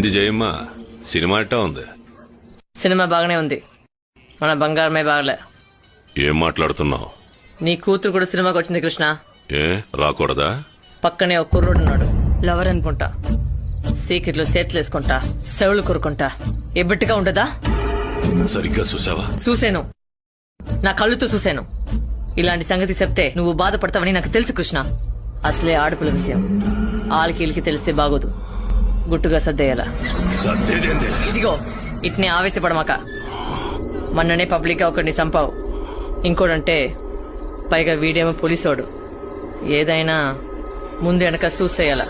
ఇది జయమ్మ సినిమా ఎట్టా ఉంది? సినిమా బాగానే ఉంది, మన బంగారమే బాగలే. ఏం మాట్లాడుతున్నావు? నీ కూతురు కూడా సినిమాకి వచ్చింది కృష్ణ. ఏ రాకూడదా? పక్కనే ఒక కుర్రోడు ఉన్నాడు, లవర్ అనుకుంటా. సీకెట్లు చేతులు వేసుకుంటా, సెవులు కొరుకుంటా. ఎబ్బట్టిగా ఉండదా? సరిగ్గా చూసావా? చూశాను, నా కళ్ళుతో చూశాను. ఇలాంటి సంగతి చెప్తే నువ్వు బాధపడతావని నాకు తెలుసు కృష్ణ. అసలే ఆడపిల్ల విషయం ఆలికి తెలిస్తే బాగోదు. గుట్టుగా సర్దేయాలా. సర్దేదేంది? ఇదిగో ఇట్నే ఆవేశపడమాక. మొన్ననే పబ్లిక్ గా ఒకడిని చంపావు, ఇంకోడంటే పైగా వీడేమో పోలీసోడు. ఏదైనా ముందు వెనక చూసేయాలా.